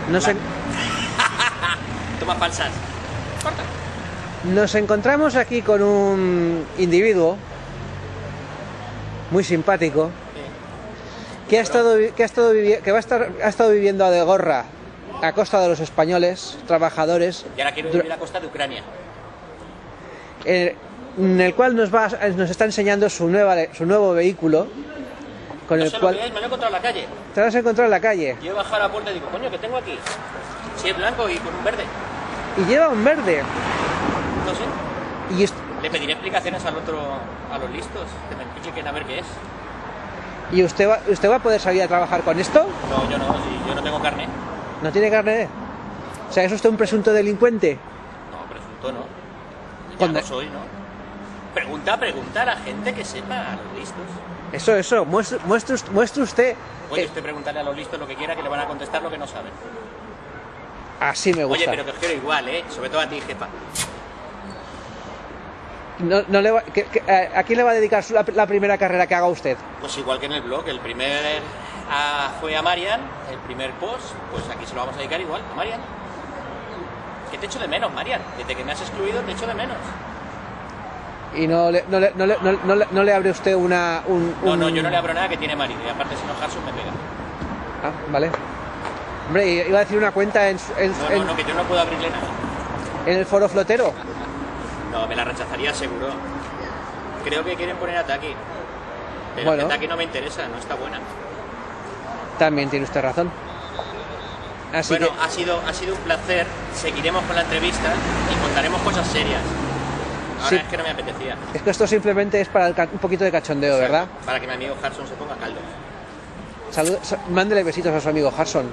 Nos, en- Toma falsas. Corta. nos encontramos aquí con un individuo muy simpático que ha estado viviendo de gorra a costa de los españoles, trabajadores, Y ahora quiero vivir a costa de Ucrania. en el cual nos está enseñando su nuevo vehículo, con No el sé lo cual que es, me lo he encontrado en la calle. te lo has encontrado en la calle. Yo he bajado a la puerta y digo, coño, ¿qué tengo aquí? Si es blanco y con un verde. Y lleva un verde. No sé. Y, est- Le pediré explicaciones a los listos, que me expliquen a ver qué es. ¿Y usted va a poder salir a trabajar con esto? No, yo no, si yo no tengo carne. ¿No tiene carnet? O sea, ¿es usted un presunto delincuente? No, presunto no. Ya ¿Cuándo? no soy, ¿no? Pregunta a la gente que sepa, a los listos. Eso, muestre usted. Oye, usted preguntarle a los listos lo que quiera, que le van a contestar lo que no saben. Así me gusta. Oye, pero que os quiero igual, ¿eh? Sobre todo a ti, jefa. No le va- ¿A quién le va a dedicar la primera carrera que haga usted? Pues igual que en el blog, el primer fue a Marian, el primer post, pues aquí se lo vamos a dedicar igual, a Marian. Que te echo de menos, Marian. Desde que me has excluido te echo de menos. Y no le abre usted No, yo no le abro nada que tiene marido. Y aparte, si no, Harson me pega. Ah, vale. Hombre, iba a decir una cuenta No, que yo no puedo abrirle nada. en el foro flotero. No, me la rechazaría seguro. Creo que quieren poner ataque. Pero Bueno. el ataque no me interesa, no está buena. También tiene usted razón. Así Bueno, que, ha sido un placer. Seguiremos con la entrevista y contaremos cosas serias. Ahora Sí. es que no me apetecía. es que esto simplemente es para un poquito de cachondeo, ¿verdad? Para que mi amigo Harson se ponga caldo. Mándele besitos a su amigo Harson.